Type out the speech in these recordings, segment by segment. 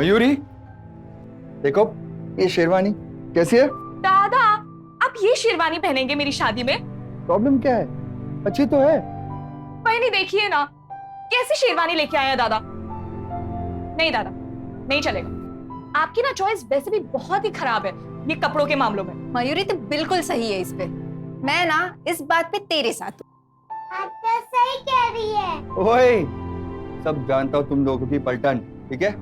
मयूरी, देखो ये शेरवानी कैसी है? दादा, आप ये शेरवानी पहनेंगे मेरी शादी में? प्रॉब्लम क्या है? अच्छी तो है। वही नहीं, देखिए ना कैसी शेरवानी लेके आया दादा। नहीं दादा, नहीं चलेगा। आपकी ना चॉइस वैसे भी बहुत ही खराब है ये कपड़ों के मामलों में। मयूरी तो बिल्कुल सही है इस पे। मैं ना इस बात पे तेरे साथ हूँ। सही कह रही है। ओए, सब जानता हूँ तुम लोगों की पलटन, ठीक है?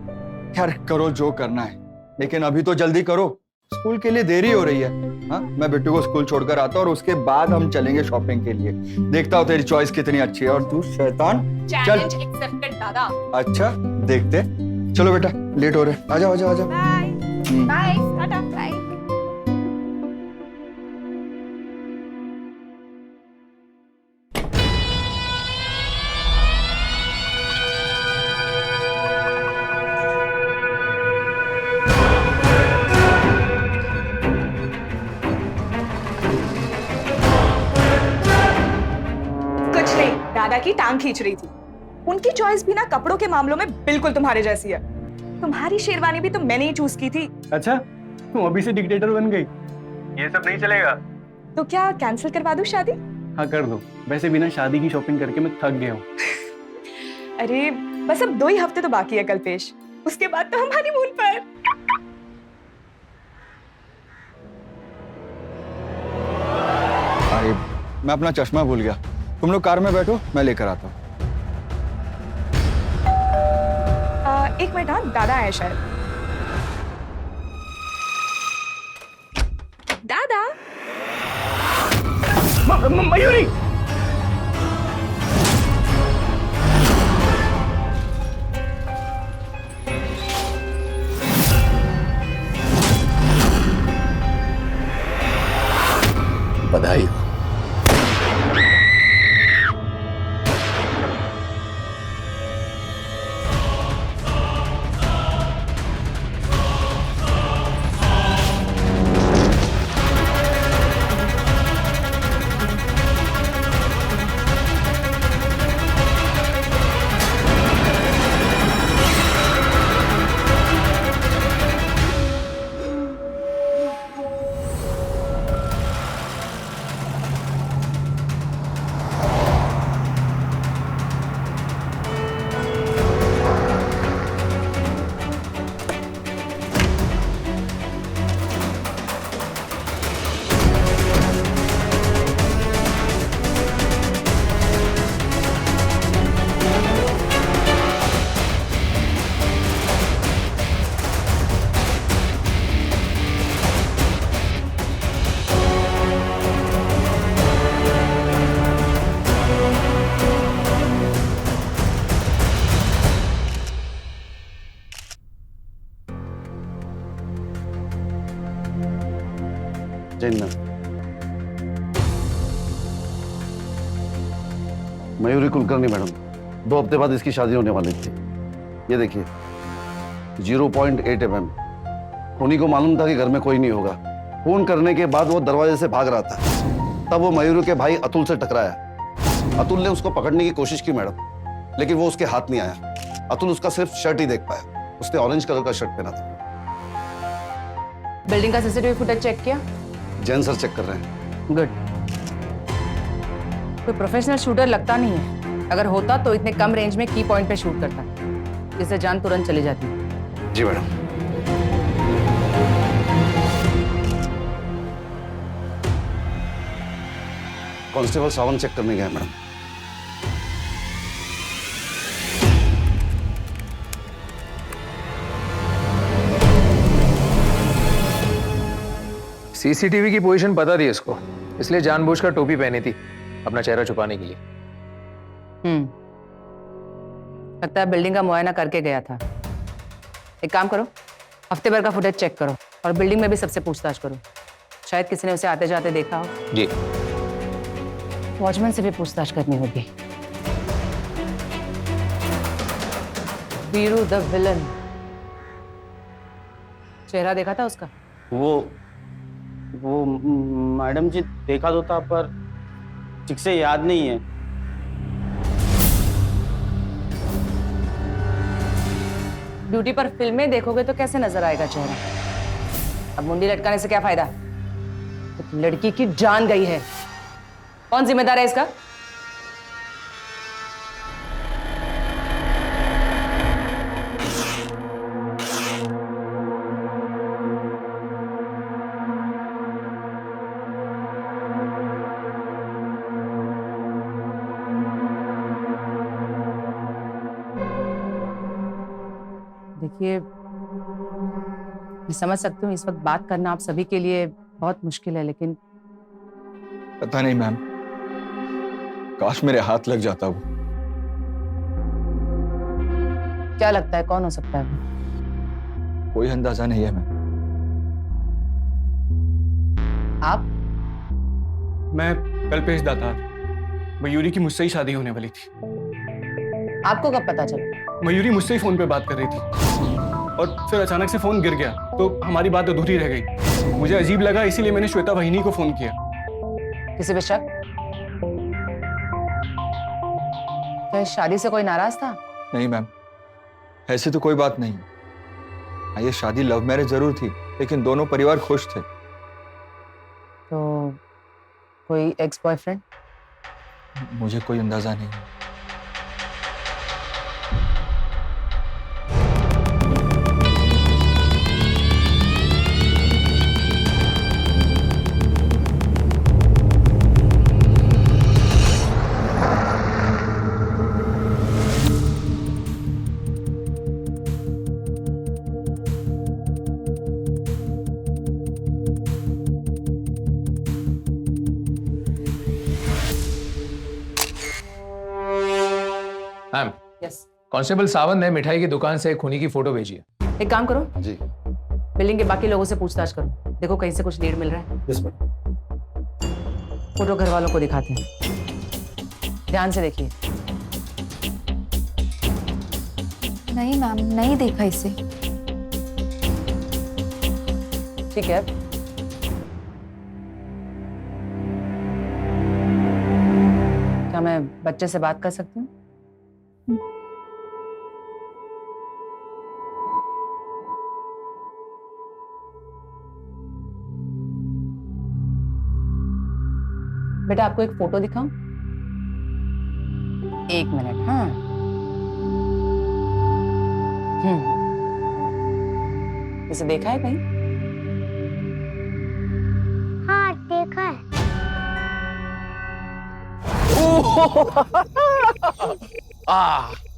यार करो जो करना है, लेकिन अभी तो जल्दी करो, स्कूल के लिए देरी हो रही है। हाँ, मैं बिट्टू को स्कूल छोड़कर आता हूँ और उसके बाद हम चलेंगे शॉपिंग के लिए। देखता हूँ तेरी चॉइस कितनी अच्छी है। और तू शैतान, चैलेंज एक्सेप्टेड दादा। अच्छा देखते। चलो बेटा, लेट हो रहे, आजा आजा आजा। Bye bye tata bye. कुछ नहीं, दादा की टांग खींच रही थी। उनकी चॉइस भी ना कपड़ों के मामलों में बिल्कुल तुम्हारे जैसी है। तुम्हारी शेरवानी भी तो मैंने ही चूज की थी। अच्छा, तुम अभी से डिक्टेटर बन गई? ये सब नहीं चलेगा। तो क्या कैंसिल करवा दूं शादी? हाँ कर दो। वैसे बिना शादी की शॉपिंग करके मैं थक गया हूँ। अरे बस अब 2 ही हफ्ते तो बाकी है कल्पेश, उसके बाद तो हम हनीमून पर। अरे मैं अपना चश्मा भूल गया, तुम लोग कार में बैठो, मैं लेकर आता हूँ। 1 मिनट, हाँ दादा आए शायद। दादा। मयूरी, बधाई हो। मयूरी कुलकर्णी मैडम, 2 हफ्ते बाद इसकी शादी होने वाली थी। ये देखिए 0.8 mm। उन्हीं को मालूम था कि घर में कोई नहीं होगा। फोन करने के बाद वो दरवाजे से भाग रहा था, तब वो मयूरी के भाई अतुल से टकराया। अतुल ने उसको पकड़ने की कोशिश की मैडम, लेकिन वो उसके हाथ नहीं आया। अतुल उसका सिर्फ शर्ट ही देख पाया, उसने ऑरेंज कलर का शर्ट पहना था। बिल्डिंग का सीसीटीवी फुटेज चेक किया? जैन सर चेक कर रहे हैं। गुड। कोई प्रोफेशनल शूटर लगता नहीं है। अगर होता तो इतने कम रेंज में की पॉइंट पे शूट करता, जिससे जान तुरंत चली जाती। जी मैडम। कांस्टेबल सावन चेक करने गए मैडम। सीसीटीवी की पोजीशन पता थी इसको, इसलिए जानबूझकर टोपी पहनी थी, अपना चेहरा छुपाने के लिए। लगता है बिल्डिंग का मुआयना करके गया था। एक काम करो, हफ्ते भर का फुटेज चेक करो और बिल्डिंग में भी सबसे पूछताछ करो। शायद किसी ने उसे आते जाते देखा हो। जी। वॉचमैन से भी पूछताछ करनी होगी। वीरू द विलन, चेहरा देखा था उसका? वो मैडम जी देखा तो था, पर ठीक से याद नहीं है। ड्यूटी पर फिल्में देखोगे तो कैसे नजर आएगा चेहरा? अब मुंडी लटकाने से क्या फायदा? एक लड़की की जान गई है। कौन जिम्मेदार है इसका? देखिए, मैं समझ सकती हूँ इस वक्त बात करना आप सभी के लिए बहुत मुश्किल है, लेकिन पता नहीं मैम, काश मेरे हाथ लग जाता वो। क्या लगता है कौन हो सकता है वो? कोई अंदाजा नहीं है मैम। आप? मैं कल्पेश दातार। मयूरी की मुझसे ही शादी होने वाली थी। आपको कब पता चला? मयूरी मुझसे ही फोन पे बात कर रही थी और फिर अचानक से फोन गिर गया तो हमारी बात अधूरी रह गई। मुझे अजीब लगा, इसीलिए मैंने श्वेता वाहिनी को फोन किया। किसी पे शक? क्या इस शादी से कोई नाराज था? नहीं मैम, ऐसी तो कोई बात नहीं। हाँ, ये शादी लव मैरिज जरूर थी, लेकिन दोनों परिवार खुश थे। तो कोई एक्स बॉयफ्रेंड? मुझे कोई अंदाजा नहीं है। Ma'am, yes. कांस्टेबल सावंत ने मिठाई की दुकान से एक खूनी की फोटो भेजी है। एक काम करो, जी बिल्डिंग के बाकी लोगों से पूछताछ करो, देखो कहीं से कुछ लीड मिल रहा है। Yes madam. फोटो घर वालों को दिखाते हैं, ध्यान से देखिए। नहीं मैम, नहीं देखा इसे। ठीक है, क्या मैं बच्चे से बात कर सकती हूँ? बेटा, आपको एक फोटो दिखाऊं? एक मिनट। हाँ, इसे देखा है कहीं? हाँ देखा है।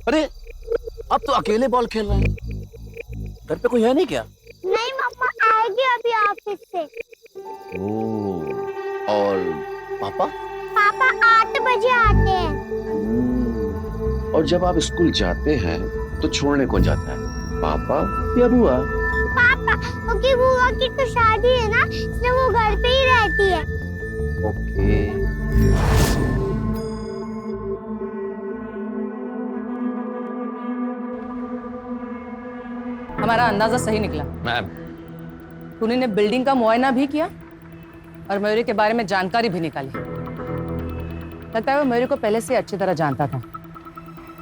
अरे अब तो अकेले बॉल खेल रहे हैं। घर पे कोई है नहीं क्या? नहीं मम्मा आएगी अभी ऑफिस से। और पापा? पापा 8 बजे आते हैं। और जब आप स्कूल जाते हैं तो छोड़ने कौन जाता है, पापा या बुआ? पापा, क्योंकि बुआ की तो शादी है ना, इसलिए वो घर पे ही रहती है। ओके। हमारा अंदाजा सही निकला। मैम, खूनी ने बिल्डिंग का मुआयना भी किया और मयूरी के बारे में जानकारी भी निकाली। लगता है वो मयूरी को पहले से अच्छी तरह जानता था।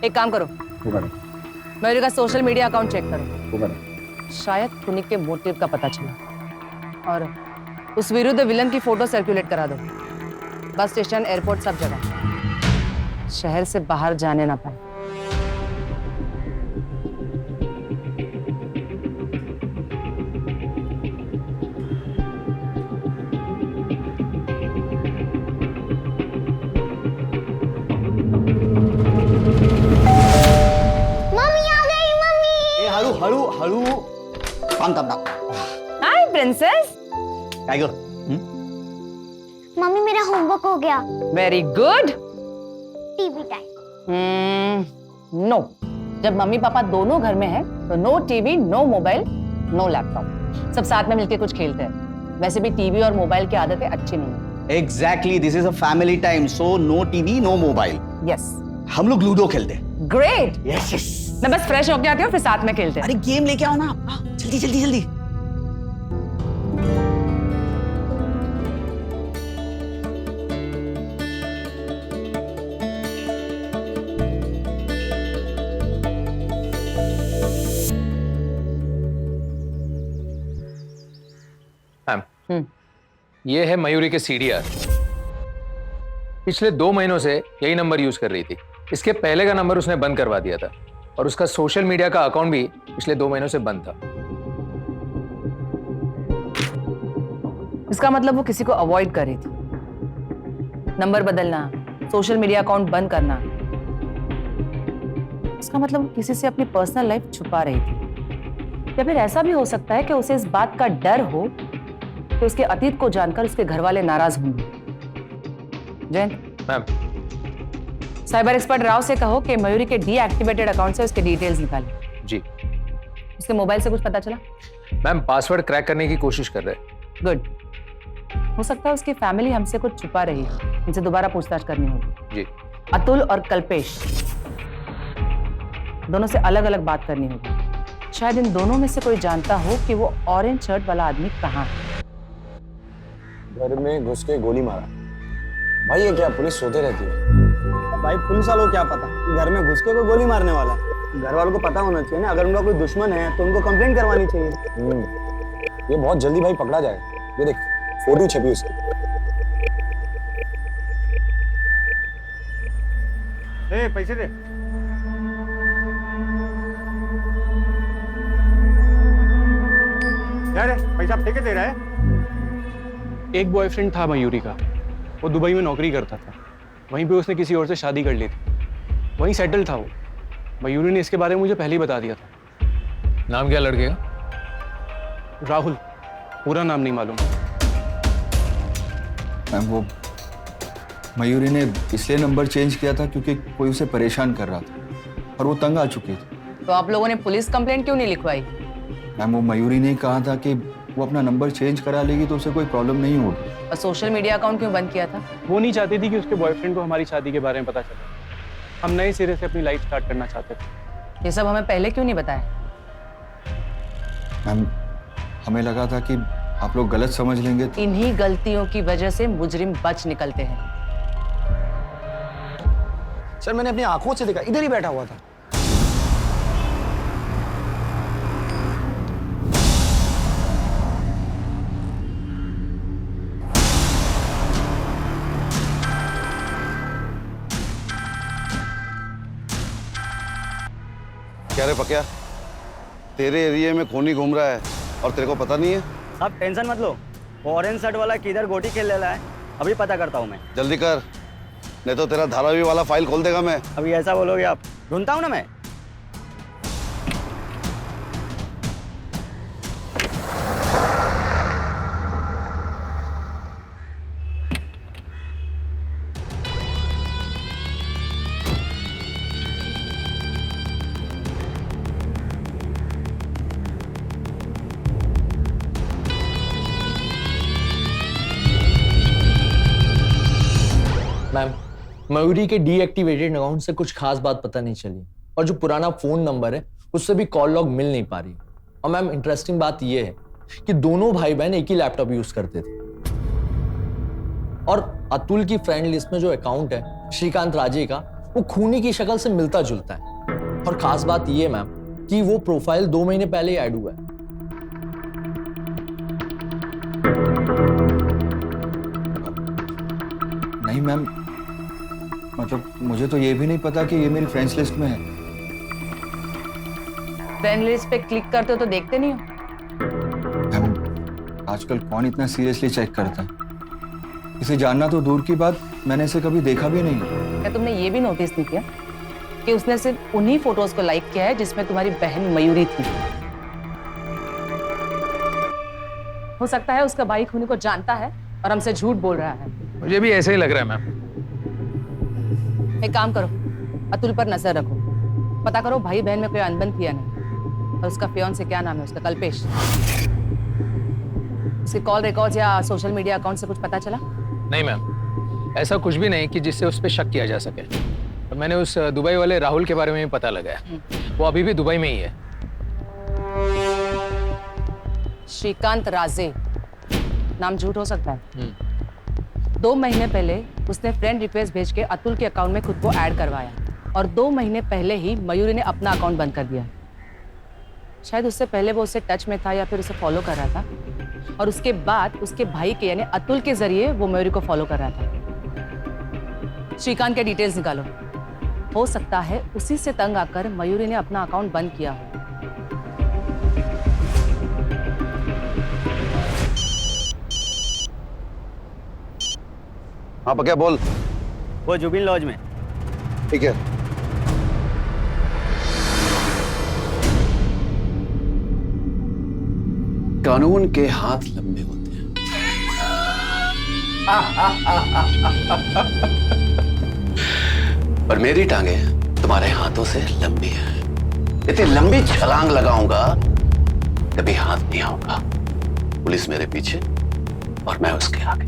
एक काम करो, मयूरी का सोशल मीडिया अकाउंट चेक करो, शायद खूनी के मोटिव का पता चला। और उस विरुद्ध विलन की फोटो सर्कुलेट करा दो, बस स्टेशन, एयरपोर्ट, सब जगह। शहर से बाहर जाने ना पाए। हळू हळू थांब थांब थांब. Hi princess. काय ग? मम्मी मेरा होमवर्क हो गया। Very good. TV time. No, जब मम्मी पापा दोनों घर में हैं तो no TV, no mobile, no laptop. सब साथ में मिलके कुछ खेलते हैं। वैसे भी टीवी और मोबाइल की आदतें अच्छी नहीं है। Exactly, this is a family time, so no TV no mobile. Yes. हम लोग लूडो खेलते हैं। ग्रेट। Yes yes. मैं बस फ्रेश होके आती हूँ, फिर साथ में खेलते हैं। अरे गेम लेके आओ ना, जल्दी जल्दी जल्दी। ये है मयूरी के CDR। पिछले 2 महीनों से यही नंबर यूज कर रही थी। इसके पहले का नंबर उसने बंद करवा दिया था और उसका सोशल मीडिया का अकाउंट भी पिछले 2 महीनों से बंद था। इसका मतलब वो किसी को अवॉइड कर रही थी। नंबर बदलना, सोशल मीडिया अकाउंट बंद करना, इसका मतलब वो किसी से अपनी पर्सनल लाइफ छुपा रही थी। या फिर ऐसा भी हो सकता है कि उसे इस बात का डर हो कि उसके अतीत को जानकर उसके घर वाले नाराज होंगे। Jayant ma'am, cyber expert Rao से कहो कि मयूरी के डीएक्टिवेटेड अकाउंट से उसके डिटेल्स निकाले। जी उसके मोबाइल से कुछ पता चला? मैम, पासवर्ड क्रैक करने की कोशिश कर रहे हैं। गुड। हो सकता है उसकी फैमिली हमसे कुछ छुपा रही है, उनसे दोबारा पूछताछ करनी होगी। जी। अतुल और कल्पेश दोनों से अलग अलग बात करनी होगी। शायद इन दोनों में से कोई जानता हो कि वो ऑरेंज शर्ट वाला आदमी कहाँ है। घर में घुस के गोली मारा। भाई ये क्या पुलिस सोते रहती है? भाई पुलिस वालों को क्या पता कि घर में घुस के कोई गोली मारने वाला है? घर वालों को पता होना चाहिए ना, अगर उनका कोई दुश्मन है तो उनको कंप्लेंट करवानी चाहिए। ये बहुत जल्दी भाई पकड़ा जाएगा। ये देख, फोटो छपी उसकी। पैसे दे। यार पैसा फेंके दे रहा है। एक बॉयफ्रेंड था मयूरी का, वो दुबई में नौकरी करता था। वहीं पे उसने किसी और से शादी कर ली थी, वहीं सेटल था वो। मयूरी ने इसके बारे में मुझे पहले ही बता दिया था। नाम क्या लड़के का? राहुल, पूरा नाम नहीं मालूम। मैम, वो मयूरी ने इसलिए नंबर चेंज किया था क्योंकि कोई उसे परेशान कर रहा था और वो तंग आ चुकी थी। तो आप लोगों ने पुलिस कंप्लेंट क्यों नहीं लिखवाई? मैम, वो मयूरी ने कहा था कि वो अपना नंबर चेंज करा लेगी तो उसे कोई प्रॉब्लम नहीं होगी। और सोशल मीडिया अकाउंट क्यों बंद किया था? वो नहीं चाहती थी कि उसके बॉयफ्रेंड को हमारी शादी के बारे में पता चले। हम नए सिरे से अपनी लाइफ स्टार्ट करना चाहते थे। ये सब हमें पहले क्यों नहीं बताया? मैम, हमें लगा था कि आप लोग गलत समझ लेंगे तो... इन्हीं गलतियों की वजह से मुजरिम बच निकलते हैं। सर मैंने अपनी आंखों से देखा, इधर ही बैठा हुआ था। क्या रे पक्या, तेरे एरिया में खूनी घूम रहा है और तेरे को पता नहीं है? आप टेंशन मत लो, ऑरेंज शर्ट वाला किधर गोटी खेल ले रहा है, अभी पता करता हूँ मैं। जल्दी कर, नहीं तो तेरा धारावी वाला फाइल खोल देगा मैं। अभी ऐसा बोलोगे आप? ढूंढता हूँ ना मैं। मैम, मयूरी के डीएक्टिवेटेड अकाउंट से कुछ खास बात पता नहीं चली और जो पुराना फोन नंबर है उससे भी कॉल लॉग मिल नहीं पा रही। और मैम इंटरेस्टिंग बात यह है कि दोनों भाई बहन एक ही लैपटॉप यूज करते थे। और अतुल की फ्रेंड लिस्ट में जो अकाउंट है श्रीकांत राजे का, वो खूनी की शक्ल से मिलता जुलता है। और खास बात यह मैम कि वो प्रोफाइल 2 महीने पहले ही ऐड हुआ है। नहीं मैम, मतलब मुझे तो ये भी नहीं पता कि ये मेरी फ्रेंड्स लिस्ट में है। फ्रेंड लिस्ट पे क्लिक करते हो तो देखते नहीं हो? मैम, आजकल कौन इतना सीरियसली चेक करता है? इसे जानना तो दूर की बात, मैंने इसे कभी देखा भी नहीं। क्या तुमने ये भी नोटिस नहीं किया कि उसने सिर्फ उन्हीं फोटोज को लाइक किया है जिसमें तुम्हारी बहन मयूरी थी? हो सकता है उसका भाई खूनी को जानता है और हमसे झूठ बोल रहा है। मुझे भी ऐसा ही लग रहा है मैम। एक काम करो, अतुल पर नजर रखो, पता करो भाई बहन में कोई अनबन थी या नहीं। और उसका फियांसे क्या नाम है उसका? कल्पेश। उसके कॉल रिकॉर्ड्स या सोशल मीडिया अकाउंट से कुछ पता चला? नहीं मैम, ऐसा कुछ भी नहीं कि जिससे उस पर शक किया जा सके। और मैंने उस दुबई वाले राहुल के बारे में भी पता लगाया, वो अभी भी दुबई में ही है। श्रीकांत राजे नाम झूठ हो सकता है। 2 महीने पहले उसने फ्रेंड रिक्वेस्ट भेज के अतुल के अकाउंट में खुद को ऐड करवाया और 2 महीने पहले ही मयूरी ने अपना अकाउंट बंद कर दिया। शायद उससे पहले वो उससे टच में था या फिर उसे फॉलो कर रहा था, और उसके बाद उसके भाई के यानी अतुल के जरिए वो मयूरी को फॉलो कर रहा था। श्रीकांत के डिटेल्स निकालो। हो सकता है उसी से तंग आकर मयूरी ने अपना अकाउंट बंद किया हो। हाँ पक्या बोल। वो जुबिन लॉज में। ठीक है। कानून के हाथ लंबे होते हैं। और मेरी टांगे तुम्हारे हाथों से लंबी है। इतनी लंबी छलांग लगाऊंगा कभी हाथ नहीं आऊंगा। पुलिस मेरे पीछे और मैं उसके आगे।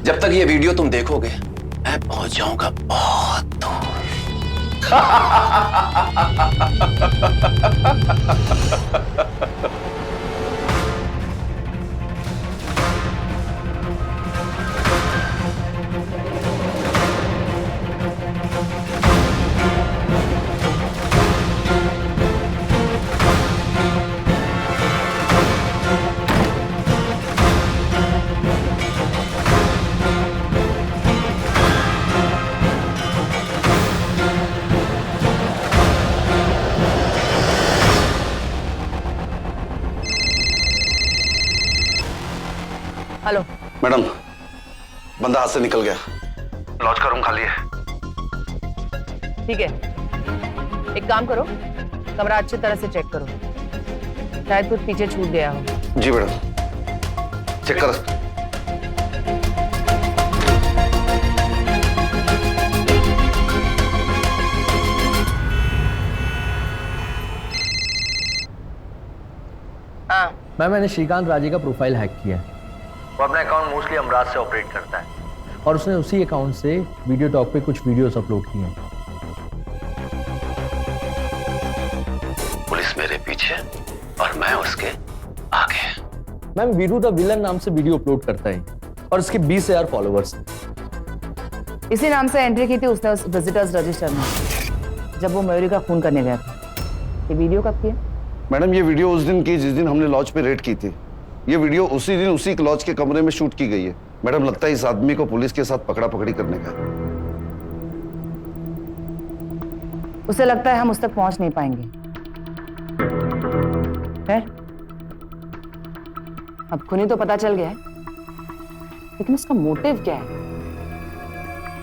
जब तक ये वीडियो तुम देखोगे मैं पहुंच जाऊंगा बहुत दूर। हेलो मैडम, बंदा हाथ से निकल गया। लॉज का रूम खाली है। ठीक है, एक काम करो, कमरा अच्छी तरह से चेक करो, शायद कुछ पीछे छूट गया हो। जी मैडम, चेक कर। हाँ, मैंने श्रीकांत राजे का प्रोफाइल हैक किया है। वो अपना अकाउंट मोस्टली अमराज से ऑपरेट करता है, और उसने उसी अकाउंट से वीडियो टॉक पे कुछ वीडियोस अपलोड किए हैं। पुलिस मेरे पीछे और मैं उसके आगे। मैम, वीरू द विलन नाम से वीडियो अपलोड करता है और उसके 20,000 फॉलोअर्स। इसी नाम से एंट्री की थी उसने उस विजिटर्स रजिस्टर में, जब वो मयूरी का खून करने गया था। ये वीडियो कब की है? मैडम, ये वीडियो उस दिन की जिस दिन हमने लॉज पे रेड की थी। ये वीडियो उसी दिन उसी लॉज के कमरे में शूट की गई है। मैडम, लगता है इस आदमी को पुलिस के साथ पकड़ा पकड़ी करने का। उसे लगता है हम उस तक पहुंच नहीं पाएंगे। खैर, अब खूनी तो पता चल गया है, लेकिन उसका मोटिव क्या है?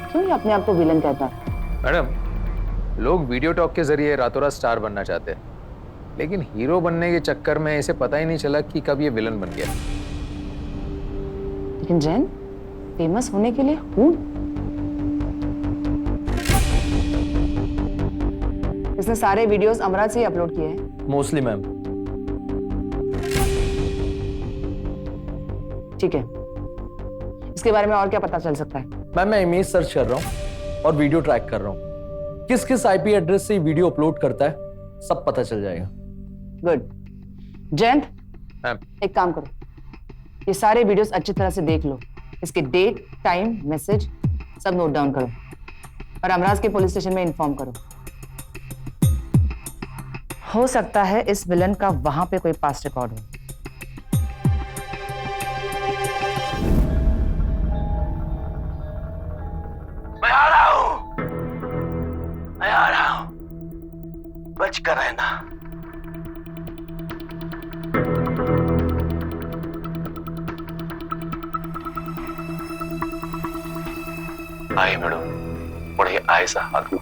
क्यों ये अपने आप को विलन कहता है? मैडम, लोग वीडियो टॉक के जरिए रातों रात स्टार बनना चाहते हैं, लेकिन हीरो बनने के चक्कर में इसे पता ही नहीं चला कि कब ये विलन बन गया। लेकिन जैन, फेमस होने के लिए खून? इसने सारे वीडियोस अमराज से ही अपलोड किए हैं। Mostly ma'am. ठीक है, इसके बारे में और क्या पता चल सकता है? मैम, मैं इमेज सर्च कर रहा हूँ और वीडियो ट्रैक कर रहा हूँ। किस किस आईपी एड्रेस से वीडियो अपलोड करता है सब पता चल जाएगा। गुड। जयंत, मैम, एक काम करो, ये सारे वीडियोस अच्छी तरह से देख लो, इसके डेट, टाइम, मैसेज सब नोट डाउन करो और अमराज के पुलिस स्टेशन में इन्फॉर्म करो। हो सकता है इस विलन का वहां पे कोई पास्ट रिकॉर्ड हो। मैं आ रहा हूं, मैं आ रहा हूं, बच कर रहना। आई मैडम, बड़े आय सा हाथ में।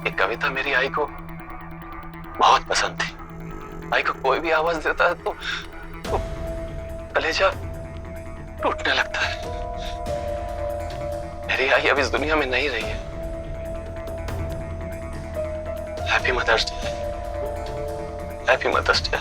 एक कविता मेरी आई को बहुत पसंद थी। आई को कोई भी आवाज देता है तो कलेजा टूटने लगता है। मेरी आई अब इस दुनिया में नहीं रही है। Happy mother's day, happy mother's day.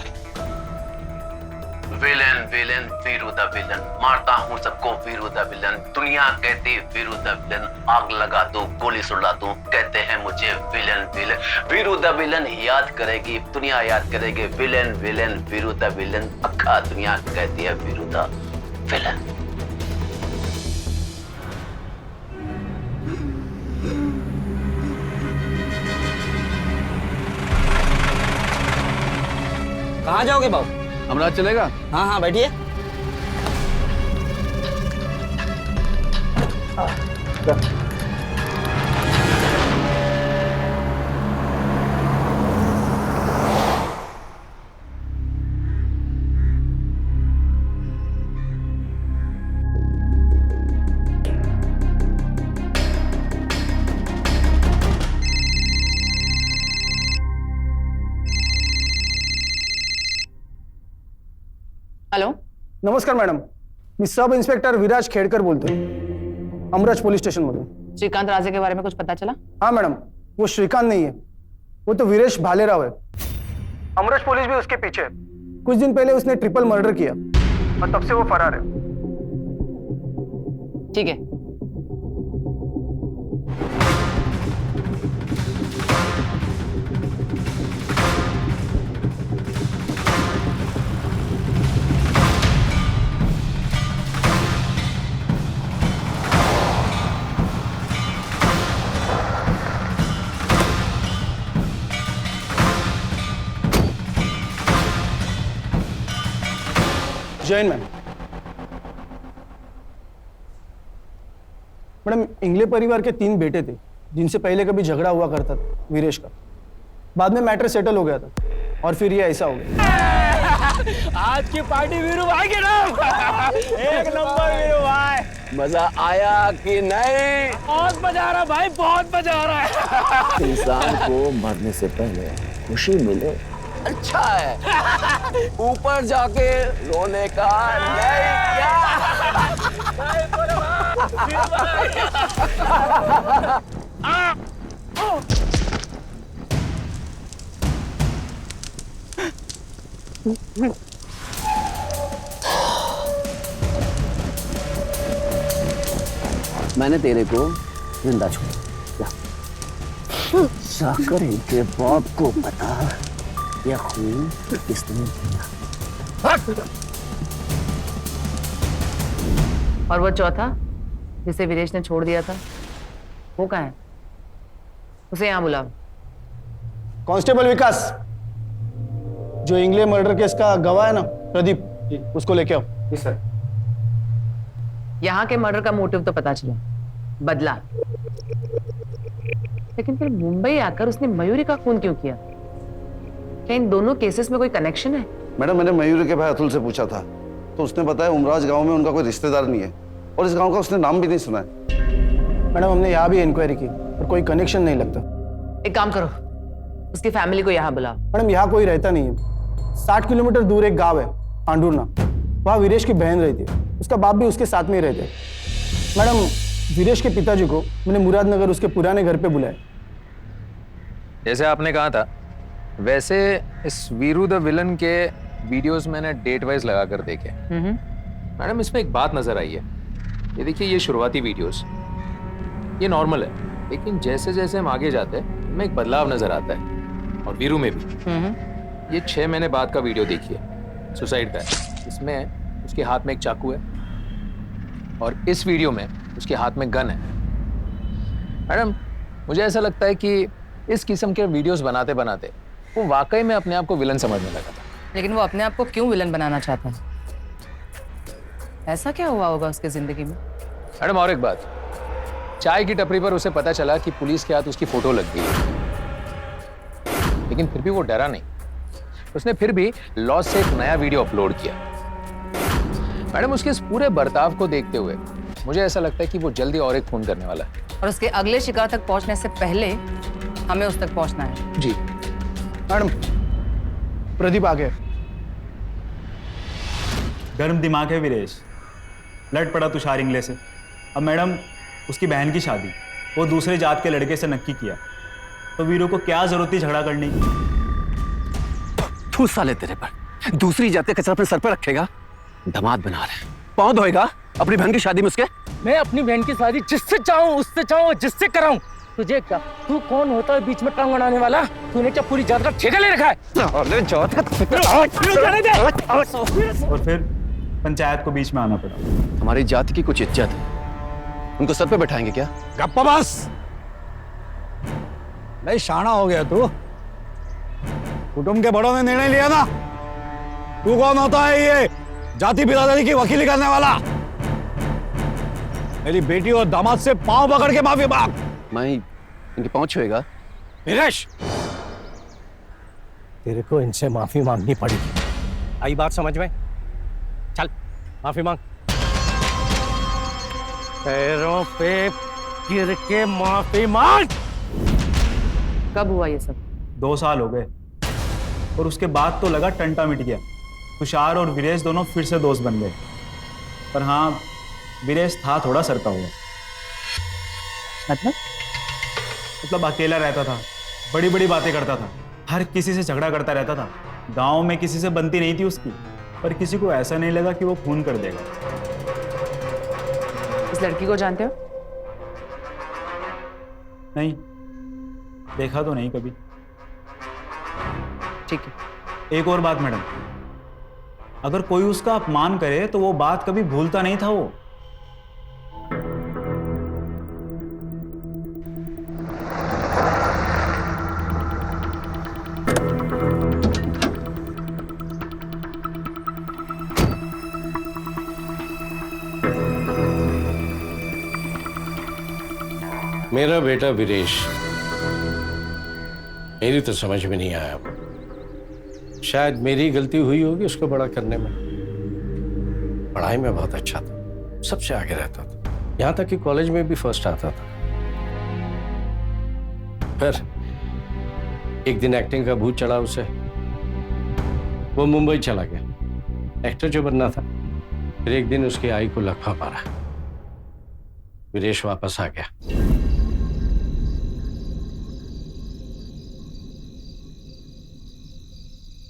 Villain villain Veeru the villain, मारता हूँ सबको वीरू द विलन। दुनिया कहती वीरू द विलन, आग लगा दूं, गोली सुला दूं, कहते हैं मुझे villain villain. Veeru the villain याद करेगी दुनिया, याद करेगी villain villain Veeru the villain. अक्खा दुनिया कहती है वीरू द विलन। कहाँ जाओगे बाबू? हम रात चलेगा? हाँ हाँ बैठिए। हेलो, नमस्कार मॅडम, मी सब इन्स्पेक्टर विराज खेडकर बोलतोय, अमराज पोलीस स्टेशन मधून। श्रीकांत राजे के बारे में कुछ पता चला? हाँ मैडम, वो श्रीकांत नहीं है, वो तो वीरेश भालेराव है। अमराज पुलिस भी उसके पीछे है। कुछ दिन पहले उसने ट्रिपल मर्डर किया और तब से वो फरार है। ठीक है। जैन मैम। मैडम, इंगले परिवार के 3 बेटे थे जिनसे पहले कभी झगड़ा हुआ करता था वीरेश का। बाद में मैटर सेटल हो गया था और फिर ये ऐसा हो गया। आज की पार्टी वीरू भाई के नाम। एक नंबर वीरू भाई। मजा आया कि नहीं? बहुत मजा आ रहा भाई, बहुत मजा आ रहा है। इंसान को मरने से पहले खुशी मिले अच्छा है, ऊपर जाके रोने का नहीं क्या? मैंने तेरे को जिंदा छोड़ा, जाकर इनके बाप को बता यह खून किसने किया। और वो चौथा जिसे वीरेश ने छोड़ दिया था, वो कहाँ है? उसे यहाँ बुलाओ। कांस्टेबल विकास, जो इंगले मर्डर केस का गवाह है ना प्रदीप, उसको लेके आओ। जी सर। यहाँ के मर्डर का मोटिव तो पता चला, बदला, लेकिन फिर मुंबई आकर उसने मयूरी का खून क्यों किया? क्या इन दोनों केसेस में कोई कनेक्शन है? मैडम, मैंने मयूरी के भाई अतुल से पूछा था तो उसने बताया उमराज गांव में उनका कोई रिश्तेदार नहीं है और इस गांव का उसने नाम भी नहीं सुना है। मैडम, हमने यहाँ भी इंक्वायरी की पर कोई कनेक्शन नहीं लगता। एक काम करो, उसकी फैमिली को यहाँ बुलाओ। मैडम, यहाँ कोई रहता नहीं है। 60 किलोमीटर दूर एक गांव है पांडुरना, वहाँ वीरेश की बहन रहती है, उसका बाप भी उसके साथ में ही रहते हैं। मैडम, वीरेश के पिताजी को मैंने मुरादनगर उसके पुराने घर पे बुलाया। जैसे आपने कहा था वैसे इस वीरू द विलन के वीडियोस मैंने डेट वाइज लगा कर देखे। मैडम, इसमें एक बात नजर आई है। ये देखिए, ये शुरुआती वीडियोस ये नॉर्मल है, लेकिन जैसे जैसे हम आगे जाते हैं इनमें एक बदलाव नजर आता है, और वीरू में भी। ये 6 महीने बाद का वीडियो देखिए, सुसाइड का है। इसमें उसके हाथ में एक चाकू है और इस वीडियो में उसके हाथ में गन है। मैडम, मुझे ऐसा लगता है कि इस किस्म के वीडियोस बनाते बनाते वो वाकई में अपने आप को विलन समझने लगा था। लेकिन वो अपने आप को क्यों विलन बनाना चाहता है? ऐसा क्या हुआ होगा उसकी जिंदगी में? मैडम, और एक बात, चाय की टपरी पर उसे पता चला कि पुलिस के हाथ उसकी फोटो लग गई है, लेकिन फिर भी वो डरा नहीं। उसने फिर भी लॉस से एक नया वीडियो अपलोड किया। मैडम, उसके इस पूरे बर्ताव को देखते हुए मुझे ऐसा लगता है कि वो जल्दी और एक खून करने वाला है, और उसके अगले शिकार तक पहुंचने से पहले हमें उस तक पहुंचना है। जी मैडम, प्रदीप आ गया। गर्म दिमाग है वीरेश, लड़ पड़ा तुषार इंगले से। अब मैडम, उसकी बहन की शादी वो दूसरे जात के लड़के से नक्की किया, तो वीरू को क्या जरूरत थी झगड़ा करने की? तू साले तेरे पर दूसरी जात का कचरा अपने सर पर रखेगा? दामाद बना रहे, पाँव धोएगा अपनी बहन की शादी में उसके? मैं अपनी बहन की शादी जिससे चाहूँ उससे चाहूँ जिससे कराऊं, तुझे क्या? तू कौन होता है बीच में टांग अड़ाने वाला? तूने क्या पूरी जात का ठेका ले रखा है? और फिर पंचायत को बीच में आना पड़ा। हमारी जाति की कुछ इज्जत है, उनको सर पे बैठाएंगे क्या? गप्पा बस। नहीं, शाना हो गया तू। कुटुंब के बड़ों ने निर्णय लिया ना, तू कौन होता है ये जाति बिरादरी की वकीली करने वाला? मेरी बेटी और दामाद से पांव पकड़ के माफी मांग। मैं इनके पाँव छुएगा? वीरेश, तेरे को इनसे माफी मांगनी पड़ेगी। आई बात समझ में? चल माफी मांग। पैरों पे गिर के माफी मांग। कब हुआ ये सब? 2 साल हो गए और उसके बाद तो लगा टंटा मिट गया। तुषार और वीरेश दोनों फिर से दोस्त बन गए। पर हाँ, वीरेश था थोड़ा सरका हुआ। मतलब अकेला रहता था, बड़ी बड़ी बातें करता था, हर किसी से झगड़ा करता रहता था। गांव में किसी से बनती नहीं थी उसकी, पर किसी को ऐसा नहीं लगा कि वो खून कर देगा। इस लड़की को जानते हो? नहीं, देखा तो नहीं कभी। ठीक है। एक और बात मैडम, अगर कोई उसका अपमान करे तो वो बात कभी भूलता नहीं था वो। मेरा बेटा वीरेश, मेरी तो समझ में नहीं आया। शायद मेरी गलती हुई होगी उसको बड़ा करने में। पढ़ाई में बहुत अच्छा था, सबसे आगे रहता था, यहां तक कि कॉलेज में भी फर्स्ट आता था। फिर एक दिन एक्टिंग का भूत चढ़ा उसे, वो मुंबई चला गया। एक्टर जो बनना था। फिर एक दिन उसकी आई को लकवा मारा, वीरेश वापस आ गया।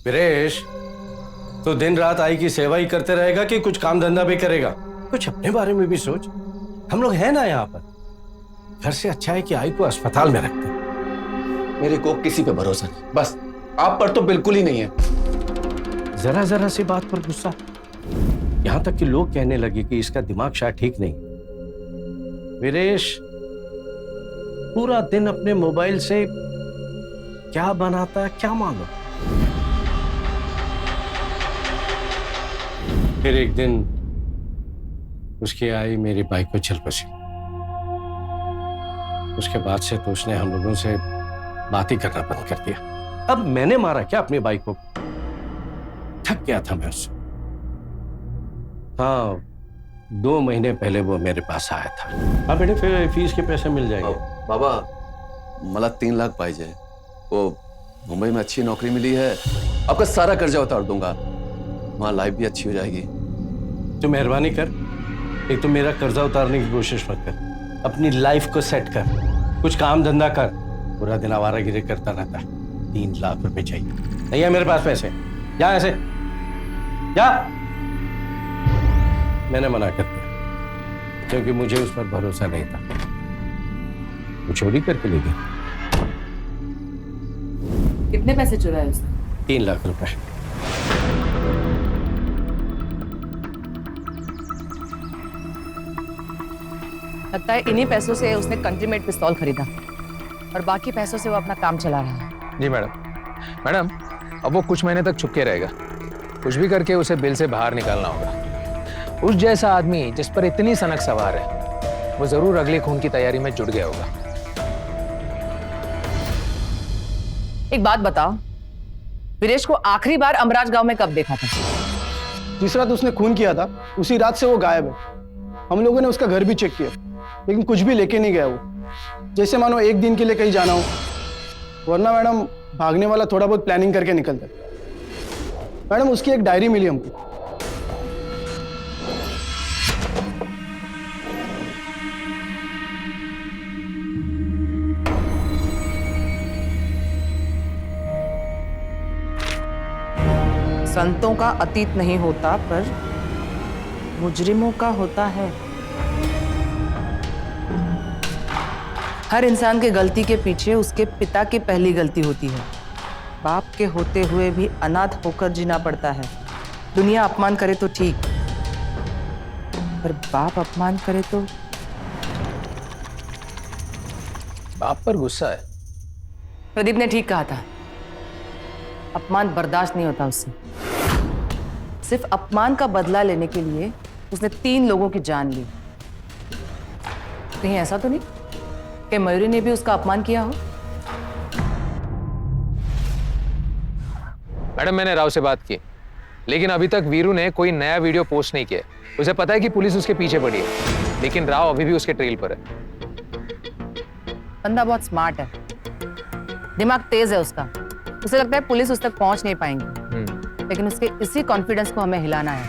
वीरेश, तो दिन रात आई की सेवा ही करते रहेगा कि कुछ काम धंधा भी करेगा? कुछ अपने बारे में भी सोच। हम लोग हैं ना यहाँ पर। घर से अच्छा है कि आई को अस्पताल में रखते हैं। मेरे को किसी पे भरोसा नहीं, बस आप पर तो बिल्कुल ही नहीं है। जरा जरा सी बात पर गुस्सा, यहां तक कि लोग कहने लगे कि इसका दिमाग शायद ठीक नहीं। वीरेश पूरा दिन अपने मोबाइल से क्या बनाता है क्या मालूम। फिर एक दिन उसकी आई मेरी बाइक को चल बसी। उसके बाद से तो उसने हम लोगों से बात ही करना बंद कर दिया। अब मैंने मारा क्या अपनी बाइक को? थक गया था मैं उससे। हाँ, 2 महीने पहले वो मेरे पास आया था। हाँ बेटे, फिर फीस के पैसे मिल जाएंगे। बाबा, मला 3 लाख पाहिजे। वो मुंबई में अच्छी नौकरी मिली है, आपका सारा कर्जा उतार दूंगा, वहां लाइफ भी अच्छी हो जाएगी। तो मेहरबानी कर, एक तो मेरा कर्जा उतारने की कोशिश मत कर, अपनी लाइफ को सेट कर, कुछ काम धंधा कर। पूरा दिन आवारागिरी करता रहता है। 3 लाख रुपए चाहिए, नहीं है मेरे पास पैसे। जा ऐसे जा। मैंने मना कर दिया क्योंकि मुझे उस पर भरोसा नहीं था। वो चोरी करके ले गया। कितने पैसे चुराए उसने? 3 लाख रुपए। लगता है इन्हीं पैसों से उसने कंट्री मेड पिस्तौल खरीदा और बाकी पैसों से वो अपना काम चला रहा है। जी मैडम। मैडम, अब वो कुछ महीने तक छुपके रहेगा। कुछ भी करके उसे बिल से बाहर निकालना होगा। उस जैसा आदमी जिस पर इतनी सनक सवार है, वो जरूर अगले खून की तैयारी में जुट गया होगा। एक बात बताओ, वीरेश को आखिरी बार अमराज गांव में कब देखा था? जिस रात उसने खून किया था उसी रात से वो गायब है। हम लोगों ने उसका घर भी चेक किया, लेकिन कुछ भी लेके नहीं गया वो, जैसे मानो एक दिन के लिए कहीं जाना हो। वरना मैडम, भागने वाला थोड़ा बहुत प्लानिंग करके निकलता है। मैडम, उसकी एक डायरी मिली हमको। संतों का अतीत नहीं होता, पर मुजरिमों का होता है। हर इंसान के गलती के पीछे उसके पिता की पहली गलती होती है। बाप के होते हुए भी अनाथ होकर जीना पड़ता है। दुनिया अपमान करे तो ठीक, पर बाप अपमान करे तो। बाप पर गुस्सा है। प्रदीप ने ठीक कहा था, अपमान बर्दाश्त नहीं होता उससे। सिर्फ अपमान का बदला लेने के लिए उसने 3 लोगों की जान ली। कहीं ऐसा तो नहीं कि मयूरी ने भी उसका अपमान किया हो? मैडम मैंने राव से बात की, लेकिन अभी तक वीरू ने कोई नया वीडियो पोस्ट नहीं किया। उसे पता है कि पुलिस उसके पीछे पड़ी है, लेकिन राव अभी भी उसके ट्रेल पर है। बंदा बहुत स्मार्ट है, दिमाग तेज है उसका। उसे लगता है पुलिस उस तक पहुंच नहीं पाएंगी, लेकिन उसके इसी कॉन्फिडेंस को हमें हिलाना है।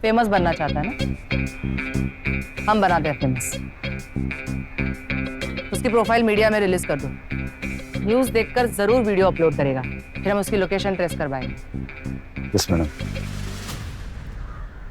फेमस बनना चाहता है ना, हम बनाते हैं फेमस। उसकी प्रोफाइल मीडिया में रिलीज कर दो, न्यूज़ देखकर जरूर वीडियो अपलोड करेगा, फिर हम उसकी लोकेशन ट्रेस करवाएंगे। Yes madam.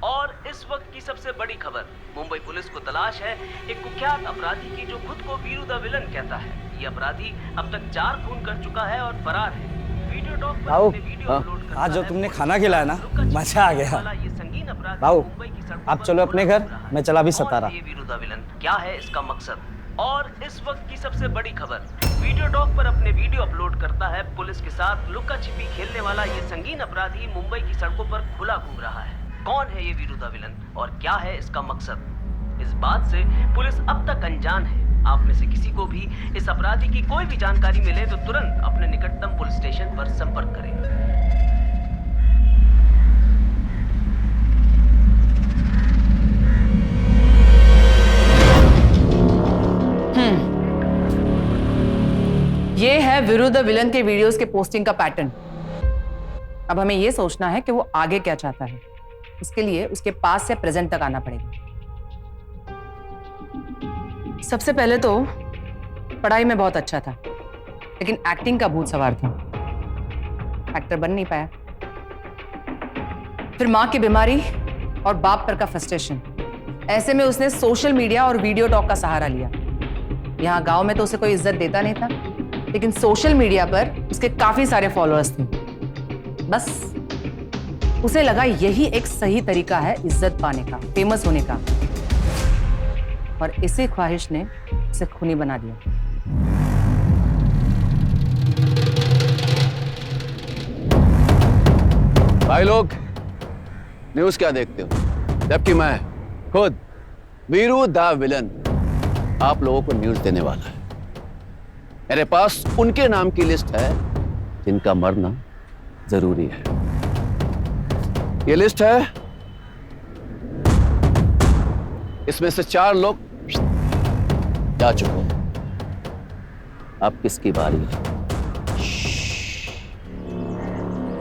और इस वक्त की सबसे बड़ी खबर, मुंबई पुलिस को तलाश है एक कुख्यात अपराधी की जो खुद को वीरू द विलन कहता है। ये अपराधी अब तक 4 खून कर चुका है और फरार है। वीडियो टॉक पर अपने वीडियो अपलोड करता आज जो है। तुमने खाना खिलाया ना, मजा आ गया। ये संगीन अपराधी बाबू, मुंबई की सड़कों आप पर चलो अपने घर, घूम रहा है। मैं चला भी कौन सतारा। है ये वीरू द विलन? क्या है इसका मकसद? और इस वक्त की सबसे बड़ी खबर, वीडियो टॉक पर अपने वीडियो अपलोड करता है पुलिस के साथ लुका छिपी खेलने वाला ये संगीन अपराधी मुंबई की सड़कों पर खुला घूम रहा है। कौन है ये वीरू द विलन और क्या है इसका मकसद? इस बात से पुलिस अब तक अनजान है। आप में से किसी को भी इस अपराधी की कोई भी जानकारी मिले तो तुरंत अपने निकटतम पुलिस स्टेशन पर संपर्क करें। ये है वीरू द विलन के वीडियोस के पोस्टिंग का पैटर्न। अब हमें ये सोचना है कि वो आगे क्या चाहता है। उसके लिए उसके पास से प्रेजेंट तक आना पड़ेगा। सबसे पहले तो पढ़ाई में बहुत अच्छा था, लेकिन एक्टिंग का भूत सवार था, एक्टर बन नहीं पाया। फिर माँ की बीमारी और बाप पर का फ्रस्ट्रेशन, ऐसे में उसने सोशल मीडिया और वीडियो टॉक का सहारा लिया। यहाँ गांव में तो उसे कोई इज्जत देता नहीं था, लेकिन सोशल मीडिया पर उसके काफी सारे फॉलोअर्स थे। बस उसे लगा यही एक सही तरीका है इज्जत पाने का, फेमस होने का, और इसी ख्वाहिश ने उसे खूनी बना दिया। भाई लोग, न्यूज़ क्या देखते हो? जबकि मैं खुद वीरू द विलन आप लोगों को न्यूज़ देने वाला है। मेरे पास उनके नाम की लिस्ट है जिनका मरना जरूरी है। ये लिस्ट है, इसमें से 4 लोग जा चुके हैं। अब किसकी बारी है?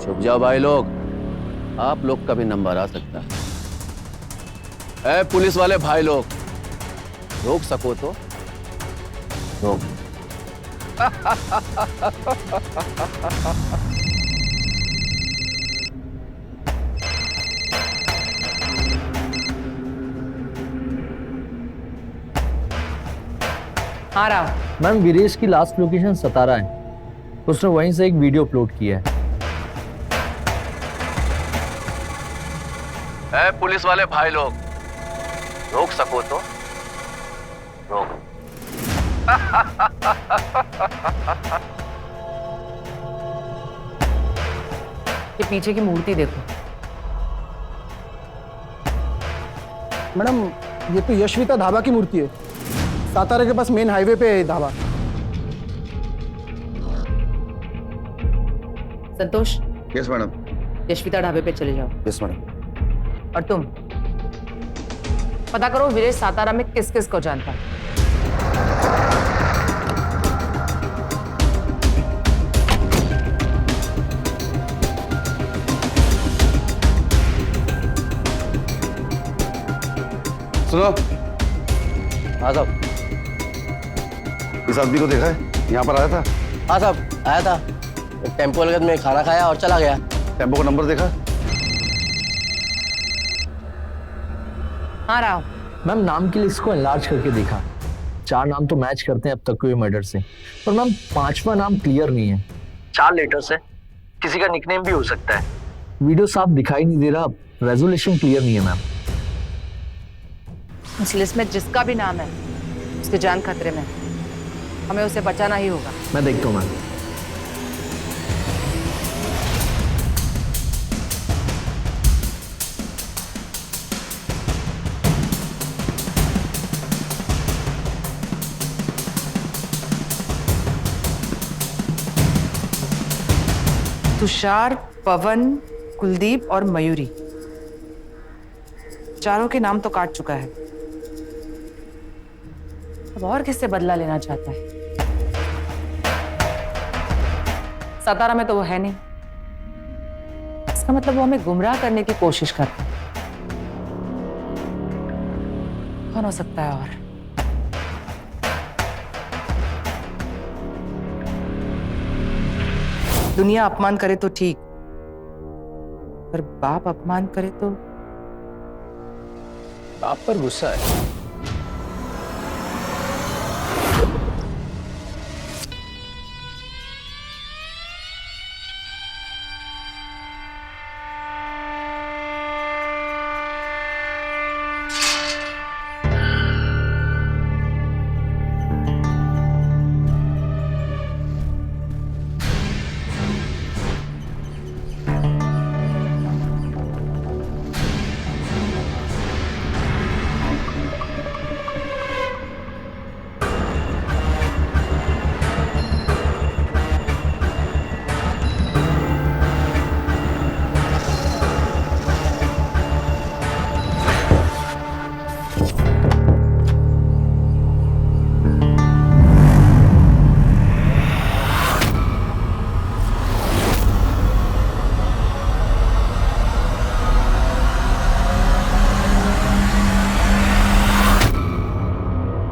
छुप जाओ भाई लोग, आप लोग का भी नंबर आ सकता है। पुलिस वाले भाई लोग, रोक सको तो रोक। हाँ राव, मैम वीरेश की लास्ट लोकेशन सतारा है। उसने वहीं से एक वीडियो अपलोड किया है। पुलिस वाले भाई लोग, रोक सको तो रोक। ये पीछे की मूर्ति देखो। मैडम, ये तो यशविता ढाबा की मूर्ति है। सातारा के पास मेन हाईवे पे है ढाबा। संतोष, यस मैडम। यशविता ढाबे पे चले जाओ। Yes madam. और तुम पता करो वीरेश सातारा में किस किस को जानता है। सुनो, हाँ साहब। इस आदमी को देखा है? यहाँ पर आया था? हाँ साहब, आया था। टेम्पो लगत में खाना खाया और चला गया। टेम्पो का नंबर देखा? हाँ राव। मैम नाम की लिस्ट को एनलार्ज करके देखा, 4 नाम तो मैच करते हैं अब तक हुए मर्डर से, पर मैम 5वां नाम क्लियर नहीं है। 4 लेटर्स है, किसी का निकनेम भी हो सकता है। वीडियो साफ दिखाई नहीं दे रहा, रेजोल्यूशन क्लियर नहीं है मैम। इस लिस्ट में जिसका भी नाम है उसकी जान खतरे में, हमें उसे बचाना ही होगा। मैं देखता हूँ मैम। तुषार, पवन, कुलदीप और मयूरी, चारों के नाम तो काट चुका है। अब और किससे बदला लेना चाहता है? सतारा में तो वो है नहीं, इसका मतलब वो हमें गुमराह करने की कोशिश कर रहा है। कौन हो सकता है और? दुनिया अपमान करे तो ठीक, पर बाप अपमान करे तो? बाप पर गुस्सा है।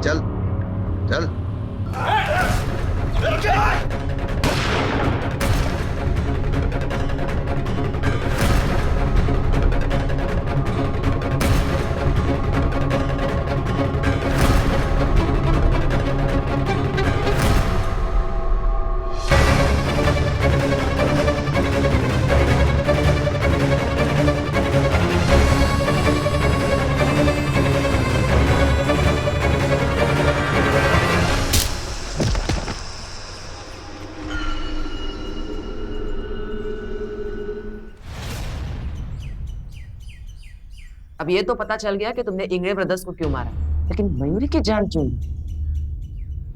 चल चल। अब ये तो पता चल गया कि तुमने इंगड़े ब्रदर्स को क्यों मारा, लेकिन मयूरी की जान क्यों?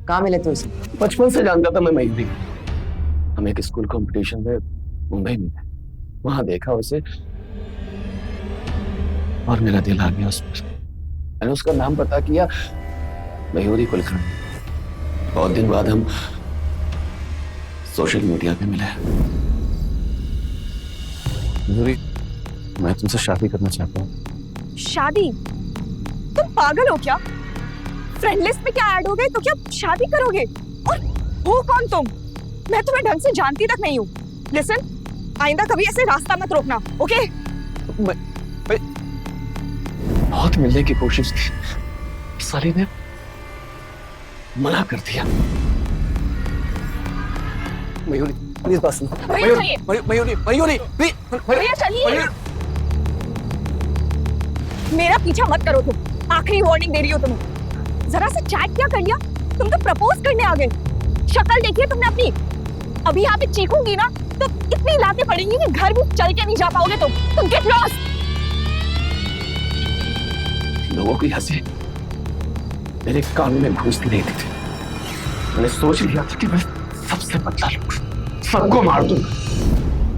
कहाँ मिले थे उसे? बचपन से जानता था मैं मयूरी। हम एक स्कूल कंपटीशन में मुंबई में थे, वहां देखा उसे और मेरा दिल आ गया उस पर। मैंने उसका नाम पता किया, मयूरी कुलकर्णी। बहुत दिन बाद हम सोशल मीडिया पे मिले। मयूरी, मैं तुमसे शादी करना चाहता हूँ। शादी? तुम पागल हो क्या? फ्रेंड लिस्ट में क्या ऐड हो गए तो क्या शादी करोगे? और हो कौन तुम? मैं तुम्हें ढंग से जानती तक नहीं हूँ। लिसन, आइंदा कभी ऐसे रास्ता मत रोकना, ओके? बहुत मिलने की कोशिश की, साली ने मना कर दिया। मयूरी प्लीज बस सुनो। मयूरी भैया चलिए। मेरा पीछा मत करो तुम, आखिरी वार्निंग दे रही हो तुम्हें। जरा सा चैट क्या कर लिया, तुम तो प्रपोज करने आ गए। शक्ल देखिए तुमने अपनी। अभी यहाँ पे चीखूंगी ना तो इतनी लातें पड़ेंगी कि घर भी चल के नहीं जा पाओगे तुम। Get lost. लोगों की हंसी मेरे कान में घुसती नहीं थी। मैंने सोच लिया था कि मैं सबसे बदला लूंगा, सबको मार दूंगा।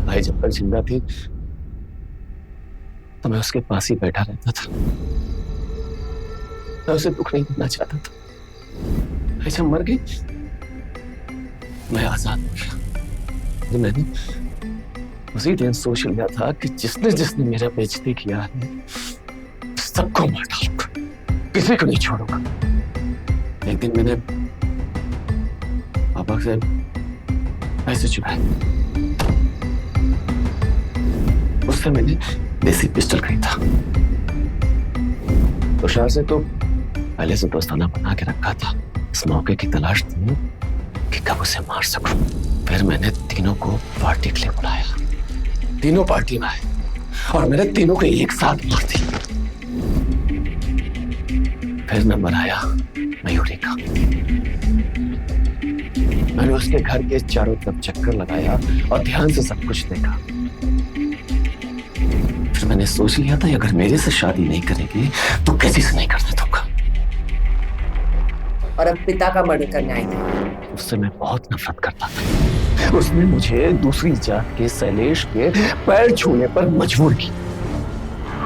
भाई जब तक जिंदा थी तो मैं उसके पास ही बैठा रहता था। मैं उसे दुख नहीं देना चाहता था। भाई जब मर गई मैं आजाद हो गया। तो मैंने उसी दिन सोच लिया था कि जिसने जिसने मेरा बेइज्जती किया है सबको मार डालूंगा, किसी को नहीं छोड़ूंगा। एक दिन मैंने पापा से पैसे चुराए, उससे मैंने देसी पिस्टल खरीदा। तुषार से तो पहले से दोस्ताना बना के रखा था। इस मौके की तलाश थी कि कब उसे मार सकूं। फिर मैंने तीनों को पार्टी के लिए बुलाया। तीनों पार्टी में आए और मैंने तीनों को एक साथ मार दी। फिर नंबर आया मयूरी का। मैंने उसके घर के चारों तरफ चक्कर लगाया और ध्यान से सब कुछ देखा। फिर मैंने सोच लिया था अगर मेरे से शादी नहीं करेगी तो किसी से नहीं करने दूंगा। और अब पिता का मर्डर करने आई थी। उससे मैं बहुत नफरत करता था। उसने मुझे दूसरी जात के शैलेश के पैर छूने पर मजबूर की।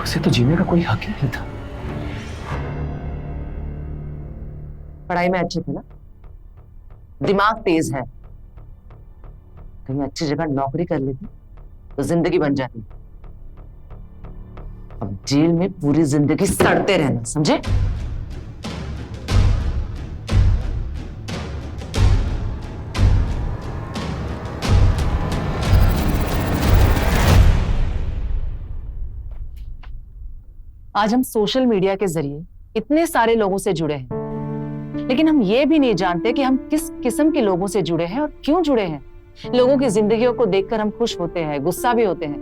उसे तो जीने का कोई हक ही नहीं था। पढ़ाई में अच्छे थे ना, दिमाग तेज है, कहीं अच्छी जगह नौकरी कर लेती तो जिंदगी बन जाती। अब जेल में पूरी जिंदगी सड़ते रहना, समझे? आज हम सोशल मीडिया के जरिए इतने सारे लोगों से जुड़े हैं, लेकिन हम ये भी नहीं जानते कि हम किस किस्म के लोगों से जुड़े हैं और क्यों जुड़े हैं। लोगों की जिंदगियों को देखकर हम खुश होते हैं, गुस्सा भी होते हैं,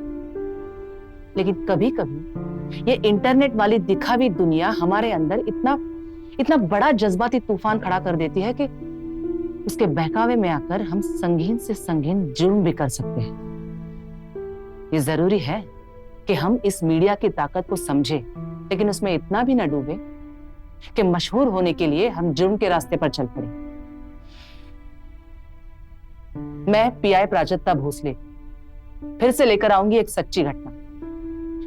लेकिन कभी कभी ये इंटरनेट वाली दिखावी दुनिया हमारे अंदर इतना बड़ा जज्बाती तूफान खड़ा कर देती है कि उसके बहकावे में आकर हम संगीन से संगीन जुर्म भी कर सकते हैं। ये जरूरी है कि हम इस मीडिया की ताकत को समझें, लेकिन उसमें इतना भी न डूबे कि मशहूर होने के लिए हम जुर्म के रास्ते पर चल पड़े। मैं पीआई प्राजक्ता भोसले फिर से लेकर आऊंगी एक सच्ची घटना।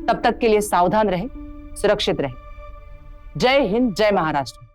तब तक के लिए सावधान रहें, सुरक्षित रहें। जय हिंद, जय महाराष्ट्र।